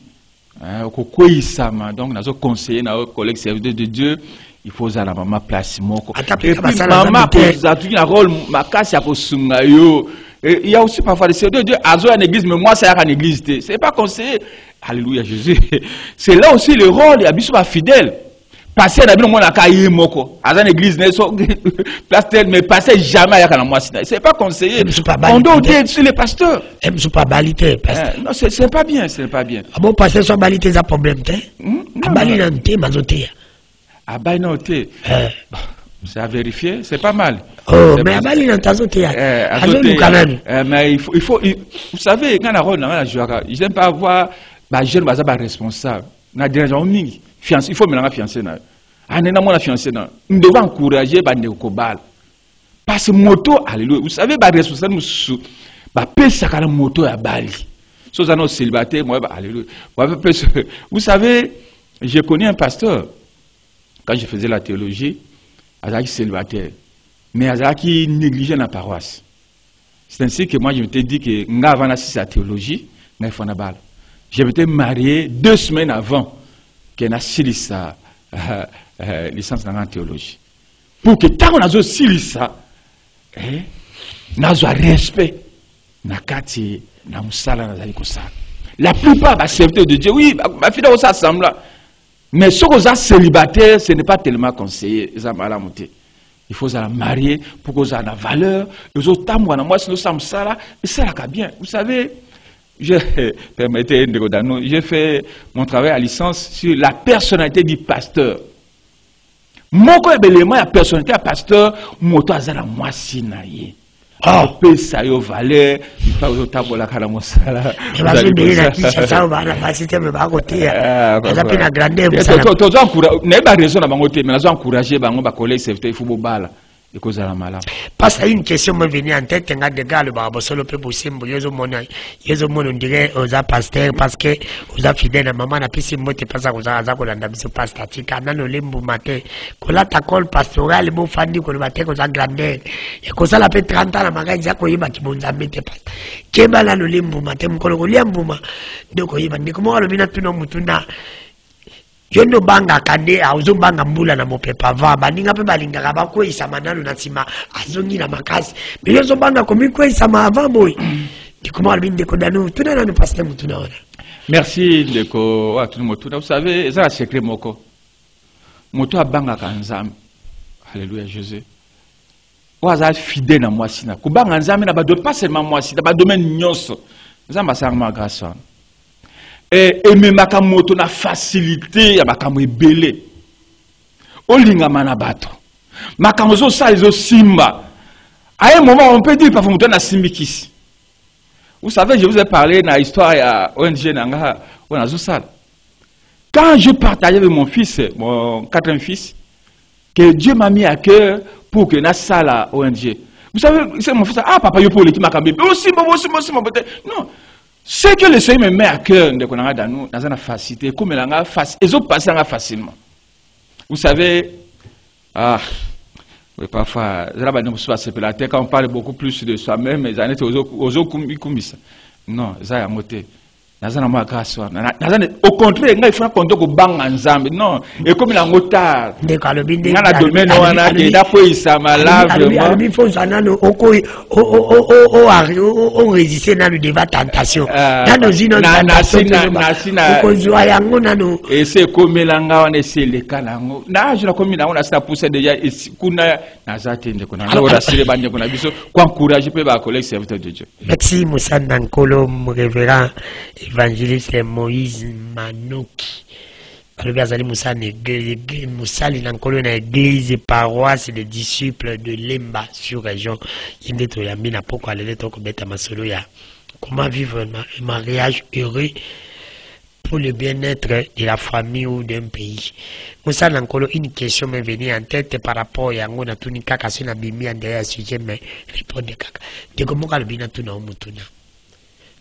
nous avons conseillé nos collègues serviteurs de Dieu, il faut que la maman place moko. Et puis, maman, pour un rôle, ma casse, il y a il y a aussi parfois des serviteurs de Dieu, à une église, mais moi, c'est à une église. Ce n'est pas conseillé. Alléluia, Jésus. C'est là aussi le rôle, il y a besoin de fidèles. Passer à une moko, à une église, mais passer jamais à une moitié. Ce n'est pas conseillé. On doit dire sur les pasteurs. Je pas balité, pasteur. Non, c'est pas bien, c'est pas bien. Ah bon, pasteur, soit balité, c'est un problème, à balité, mazoté. À balité. C'est à vérifier, c'est pas mal. Oh, mais à Bali, dans ta zone, mais il faut, vous savez, quand on a je n'aime pas avoir, jeune responsable. Il faut me fiancé. La fiancé. Nous devons encourager les gens. Parce que moto, alléluia. Vous savez, les responsables, la moto à Bali. Si vous êtes célibataire, alléluia. Vous savez, j'ai connu un pasteur, quand je faisais la théologie, Azaki célibataire, mais Azaki négligeait la paroisse. C'est ainsi que moi je m'étais dit que avant la théologie, je m'étais marié 2 semaines avant qu'elle ait sa licence dans la théologie. Pour que tant qu'on a aussi ça, on a respect, la plupart des serviteurs de Dieu, oui, ma fille aussi assemble. Mais ceux qui sont célibataires, ce n'est pas tellement conseillé. Il faut se marier pour qu'ils aient la valeur. Les autres, moi, si nous sommes ça, ça va bien. Vous savez, j'ai fait mon travail à licence sur la personnalité du pasteur. Moi, quand il y a la personnalité du pasteur, moi, je suis moi, sinaïe. Ah, ça y est, valeur, il faut que tu aies la caramossala. Je vais vous dire que ça va la facilité, mais pas côté. Ça peut la grandeur. Tu as raison à côté, mais tu as encouragé les collègues serviteurs, il faut que et cause à la malade. Parce qu'il y a une question me venue en tête, il y a des gars, le solo peut possible, il y a des on dirait aux pasteurs parce que aux fidèles, maman n'a plus si moi, tu passes à aux azakolanda, mais c'est pas statique, à nan limbo matin, qu'on la tacole pastoral, mon fandi, qu'on va faire aux grandeur. Et qu'on ça la fait 30 ans, la magasin, qu'on y va qui m'ont amené pas. Qui va là le limbo matin, qu'on le liambouma. Donc, on y va, mais comment le minute non mutuna. Yondo banga kande auzo banga mbula na mopepa va baninga pe balinga ba ko isama nalo na tima azongi na makasi mais yozo banga komi ko isama avant boy di comment albin de kodano tout na no pasteur mutuna ona. Merci ndeko wa tout mutuna. Vous savez ça secret moko moto abanga kanzam. Alléluia Jésus. Waza fidèle na moi sina ko banga nzambe na ba do pas seulement moi sina ba domaine nyonso nzamba sarma grâce. Et même à moto na facilité à makamo ebele olinga manabato makamo zo sa zo simba à un moment on peut dire parfois moto na simbikisi. Vous savez, je vous ai parlé dans l'histoire à ONG nanga on a zo sal. Quand je partageais avec mon fils, mon 4e fils, que Dieu m'a mis à cœur pour que na sala ONG. Vous savez, c'est mon fils, ah papa yo pour l'équipe makambe aussi non. Ce que le Seigneur me met à cœur de qu'on a dans nous, dans une facilité, comme il a facile, ils ont passé facilement. Vous savez, Oui, parfois, quand on parle beaucoup plus de soi-même, les années, non, ça y a moté. Au contraire, il faut qu'on doit bang ensemble. Non, et comme il a motard, il y a un domaine où on a qui a fait ça malade. Il faut on résiste dans le débat tentation. Dans nos tentation, et c'est comme l'anga on essaie les calango. Na je la comme on a ça poussé déjà et kuna na zate ndeko na ora sile bande kuna biso kwa encourager pe ba collègue serviteur de Dieu. Merci Moussa Nankolo, révérend évangéliste Moïse Manoki. Alobi azali Moussa Nankolo na église paroisse des disciples de Lemba sur région Yinde to yambi na poko alele to ko beta masolo ya comment vivre un mariage heureux pour le bien-être de la famille ou d'un pays. Moussa Nankolo, une question m'est venue en tête par rapport à Yangona Tuni Kaka, c'est un bimi en derrière sujet, mais répondez Kaka. De comment le bina tuna umutuna.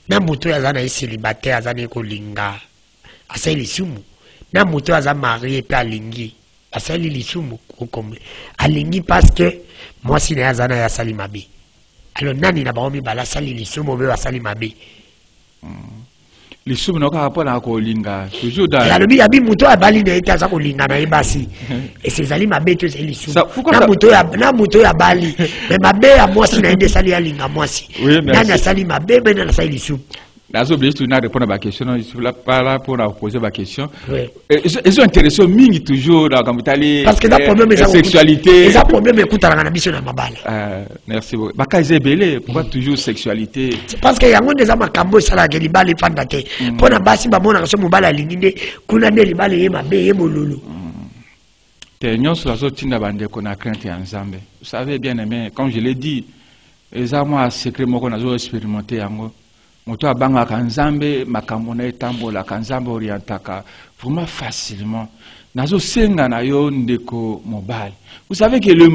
Na muto ya zana célibataire, zana ko linga. Asa ili sumu. Na muto ya zana marié pe alingi. Asa ili sumu kokome. Alingi parce que moi si na zana ya salimabe. Alors nani na baomi bala sali li sumu be wa salimabe. Les sous n'ont pas rapport à Kolinga. Toujours dans. La lobby a bien mouton à Bali de Itaza Kolinga na Ibasi. Et ces alis ma bête c'est les sous. Na mouton à Bali. Mais ma bête à moi si na inde sali à Linga moi si. Oui, merci. Na sali ma bête mais na sali les sous. J'ai oublié de répondre à ma question. Je suis là pour poser ma question. Oui. Ils sont intéressés mingi toujours dans parce que la problème la sexualité. Les problèmes écoute à la mission à ma balle. Merci beaucoup. Baka Isabelle, pourquoi toujours sexualité? Parce que yango des amakambo sala ke libali fandate. Pona basi ba mona so mobala linginde kuna ne libali ye mabe ye mololo. Tenons sur la zotinda bande qu'on a crainte en Zambie. Vous savez bien aimé, comme je l'ai dit, les amours secrets moi qu'on a expérimenté yango. Moto abanga kanzambe makambo na etambola kanzambe orientaka vraiment facilement nazo senga na yo ndeko mobile. Vous savez que le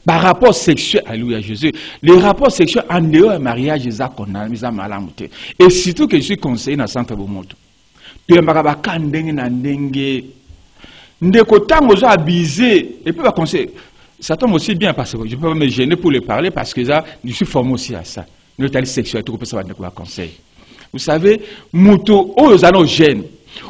par rapport sexuel, alléluia Jésus, les rapports sexuels en dehors du mariage eza kona miza malamute et surtout que je suis conseiller na centre bomoto tu mbaka bakandenge na ndenge ndeko tango zo abusé et puis ba conseiller ça tombe aussi bien parce que je peux pas me gêner pour le parler parce que ça je suis formé aussi à ça. Notre sexualité, conseil. Vous savez, moto, aux anogènes,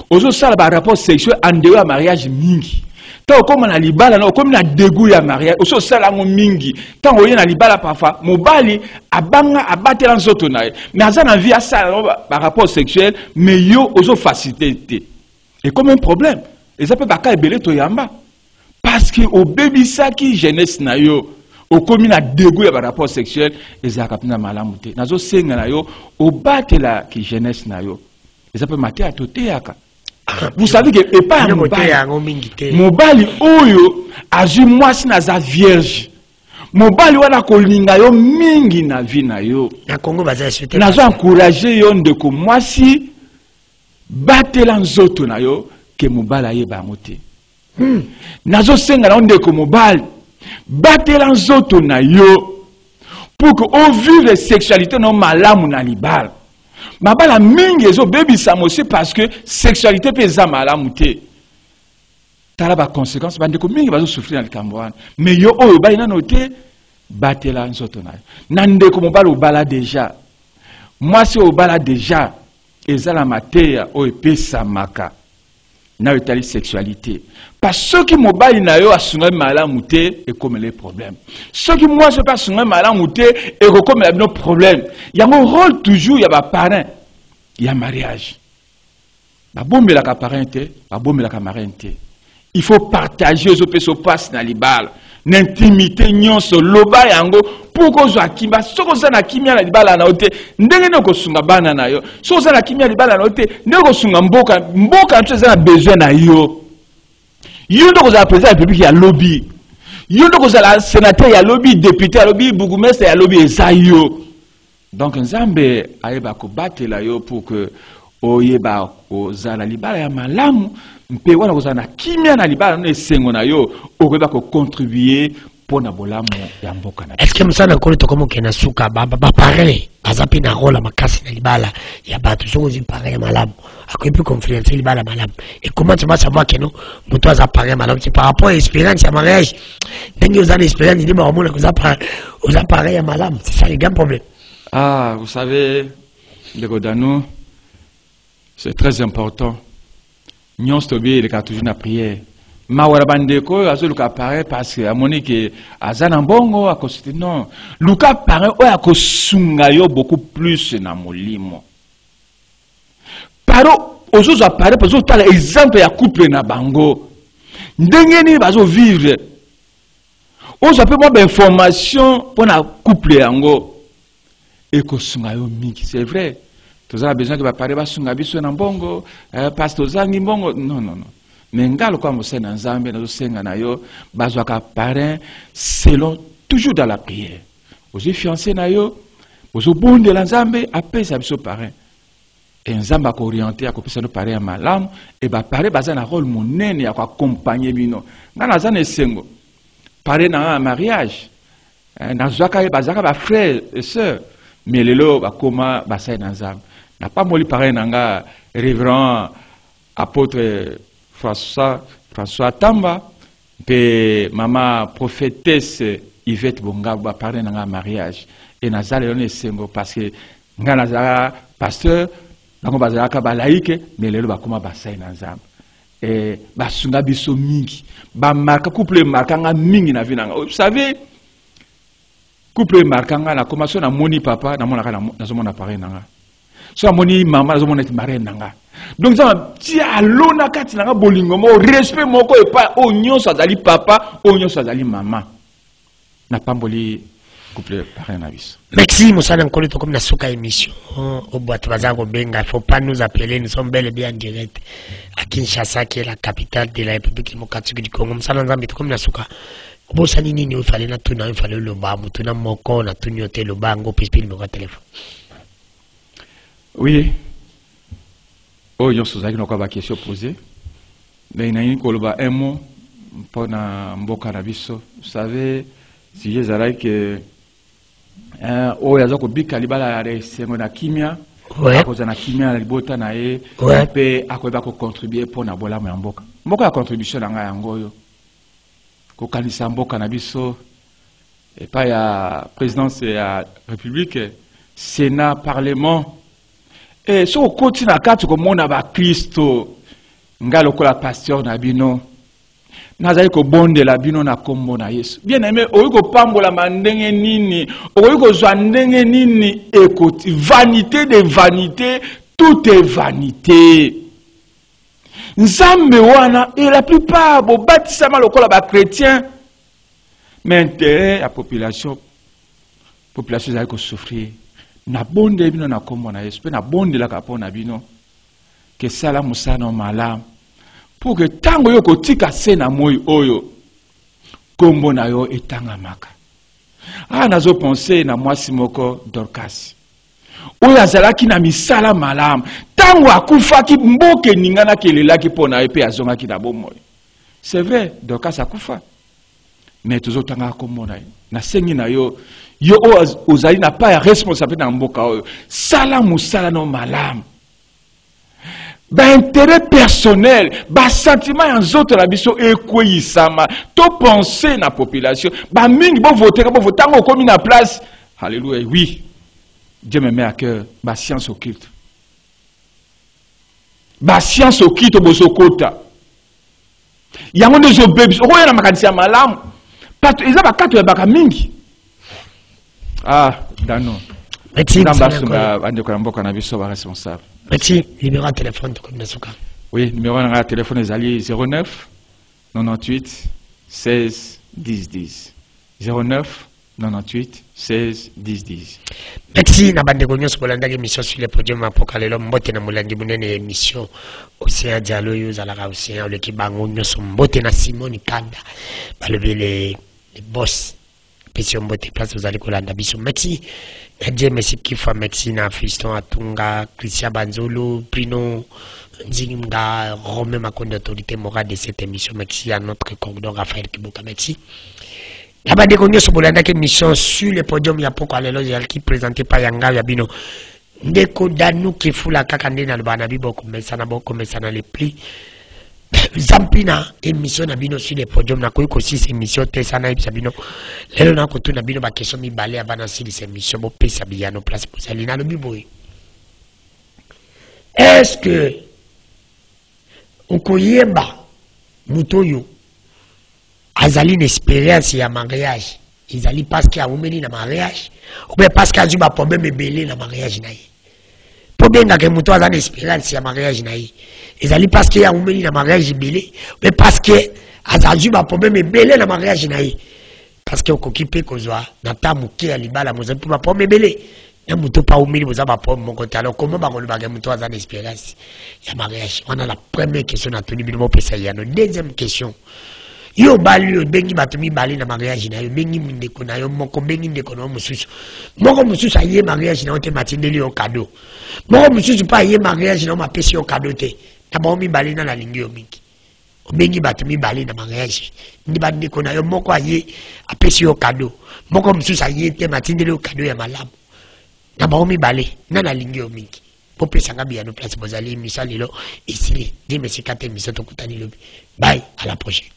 aux autres rapport sexuel en dehors du mariage mingi. Tant comme on a libala, comme on a dégoût à mariage, aux autres salons mingi. Tant on a libala parfois, mobali, abanga, abattre en zotonaï. Mais on a vu à ça par rapport sexuel, mais yo, aux autres facilités. Et comme un problème, et ça peut pas qu'à to yamba. Parce que au baby saki jeunesse na yo. Au commun a dégoût par rapport sexuel et ça capina malamute nazo senga na yo au batela qui jeunesse na yo et ça peut mater à toté yaka. Vous savez que et pas mobali oyo azu mwasi na za vierge mobali wana kolinga yo mingi na vie na yo na Congo baza chuter nazo encourager yo ndeko mwasi batela nzoto na yo ke mobali yeba mote nazo senga na ndeko mobali batela nzoto na yo pour que au vu de sexualité non malamu na libala mabala mingi ezo baby sam aussi parce que sexualité pesa malamu te tala ba conséquences bande ko mingi bazo souffrir na likamboana mais yo oyo ba ina noté batela nzoto na yo nande ko mobala obala déjà moi si obala déjà ezala mateya o pesa maka na etali sexualité. Parce que ceux qui mobile na yo asunga malamu te et comme les problèmes. Ceux qui moi je pas asunga malamu te et comme les problèmes. Il y a un rôle toujours, il y a des parents, il y a mariage. Ba bombe la parenté, ba bombe la camarente. Il faut partager aux opérations passe na libala. N'intimité nyonso loba yango pour ko zo akimba soko za na kimia na libala na ote ndenge noko sunga bana na yo soko za na kimia libala na ote ndeko sunga mboka ntu za na besoin na yo yo ndoko za président de la République ya lobby yo ndoko za la sénateur ya lobby député ya lobby bourgmestre ya lobby eza yo donc nzambe ayeba ko batela yo pour que oyeba ozala libala ya malamu mpe wana kozala na kimia na libala no esengo na yo okoyeba ko contribuer pona bolamu ya mboka na. Est-ce que msana nkolo to comme kena suka ba pareil azapi na rôle makasi na libala ya bato soko zi pareil malamu akoyi plus confidentiel libala malamu. Et comment tu vas savoir que non moto aza pareil malamu? C'est par rapport à l'expérience ya mariage. Ndenge oza na expérience ndi ba omona oza pareil ya malamu. C'est ça le grand problème. Ah, vous savez, le Godano, c'est très important. Nous sommes toujours na prière. Mawara bandeko azo luka paraît parce que amoni que azana mbongo akosite non luka paraît o akosunga yo beaucoup plus na molimo paro ozo apparaît parce que tala exemple ya couple na bango ndenge ni bazo vivre ozo pe mo information pour na couple yango e kosunga yo mingi. C'est vrai tous a besoin que ba paraît ba sunga biso na mbongo parce que zangi mbongo non mais ngalo kwa mosena nzambe na senga na yo bazwaka parrain selon toujours dans la prière. Aux fiancés na yo aux bonde la nzambe après ça biso parrain et nzambe ko orienter akopesa no parrain malamu et ba parrain baza na rôle monene ya ko accompagner bino ngana za na sengo parrain na mariage na zwaka bazaka ba frères et sœurs mais lelo ba koma ba sai na nzambe na pas moli parrain nga révérend apôtre François Tamba, puis maman prophétesse Yvette Bongaba parler dans un mariage. Et Nazal est sengo parce que Nazara pasteur, donc bazalaka balaïque, mais le ba kuma basai nazam. Et basunga biso mingi, ba marka couple markanga mingi na vinanga. Vous savez, couple markanga na commencé na moni papa na mona na zo mona parler nanga. So moni maman na zo mona maré nanga. Donc ça tia lona kati na bolingo mo respect moko e pas onyo sazali papa onyo sazali maman na pamboli couple parrain na biso. Merci Moussana Nkolo to comme na suka émission au boîte bazango benga, il faut pas nous appeler, nous sommes bel et bien en direct à Kinshasa qui est la capitale de la République démocratique du Congo. Moussana Nzambe to comme na suka bosani nini il fallait na tuna il fallait le ba mutuna moko na tunyote le bango pispil mo téléphone. Oui. Oh, il y a une question posée. Mais il y a une un mot pour Mboka Nabiso. Vous savez, si j'ai dit que oh, il y a un big calibre à kimia. Ouais. À cause de la kimia, la libota na e. Ouais. Et à quoi va contribuer pour na bola Mboka. Mboka a contribution à Angoyo. Ko kanisa Mboka Nabiso. Et pas la présidence et la République, Sénat, Parlement. Et si on continue à faire comme on a Christo, ngalo ko la pasteur na bino, nazali ko bonde la bino na kombo na Yesu. Bien aimé, o ko pambola mandenge nini, o ko zwa ndenge nini, écoute, vanité de vanité, tout est vanité. Nzambe wana et la plupart bo batisama lokola ba chrétien, mais intérêt la population zali ko souffrir. Na bonde bino na kombo na Yesu, na bonde la kapona bino que sala musana malam pour que tango yo kotika sena moyi oyo kombo na yo etanga maka. Ah nazo penser na mwasi moko Dorcas oyo azalaki na misala malam tango akufaki mboke ningana kelelaki pona ye pe azongaki na bomoi. C'est vrai Dorcas akufa mais toujours tanga kombo na ye na sengi na yo yo ozali na pas responsabilité na mboka oyo sala musala no malam ba intérêt personnel ba sentiment en autres la biso ekweyisama to penser na population ba mingi bo voter bo votango komi na place. Alléluia. Oui, Dieu me met à cœur ba science occulte bosokota yango ndezo bebis okoya na makanisi ya malamu pato eza bakato ya baka mingi. Ah, Dano. Merci. Responsable. Merci. Numéro de téléphone comme Nasuka. Oui, numéro de téléphone est 09 98 16 10 10. 09 98 16 10 10. Merci. Na bande gonyo sobolanda émission sur les podiums apokalelo mbote na mulandi munene émission Océan Dialo yozalaka Océan le kibango nyoso mbote na Simoni Kanda. Balobi les boss. Petit mbote place vous allez kolanda biso. Merci. Dieu merci kifa merci na Fiston Atunga, Christian Banzolo, Prino Nzinga, Romain Makonde autorité morale de cette émission. Merci à notre coordinateur Raphaël Kibuka. Merci. Là-bas, dès qu'on y a ce mission sur le podium, il y a pourquoi les qui présenté par Yanga Yabino. Dès qu'on a nous qui fout la cacandé dans le banabi, mais ça n'a pas les plis. Zampina émission Nabino sur le podium, n'a quoi aussi ces émissions Tessana et Sabino. Là, on a côté Nabino, ma question mi balai avant de ces émissions, mon pays Sabiano, place pour Salina le Biboy. Est-ce que Okoyemba Mutoyo Azali une expérience ya mariage, ils allaient parce qu'il y a oumeni na mariage, ou bien parce qu'il y a un problème belé na mariage naïe. Pour bien que Muto a une expérience ya mariage naïe, ils allaient parce qu'il y a oumeni na mariage belé, ou bien parce que Azali un problème belé na mariage naïe. Parce que occupé kozwa na tamuke ya libala moza pour problème belé. Na Muto pas oumeni moza ba problème mon côté. Alors comment ba ko ba Muto a une expérience ya mariage? On a la première question na toni bino pesa ya no. Deuxième question. Yo bali yo bengi batumi bali na mariage na yo bengi ndeko na yo moko bengi ndeko na mususu moko mususu aye mariage na ote matindeli yo cadeau moko mususu pa aye mariage na mapesi yo cadeau te na ba mi bali na la lingi yo mingi bengi batumi bali na mariage ndi ba ndeko na yo moko aye apesi yo cadeau moko mususu aye te matindeli yo cadeau ya malamu na ba mi bali na la lingi yo mingi po pesa ngabi ya no place bozali misalilo ici dis merci kate misoto kutani lobi bye à la prochaine.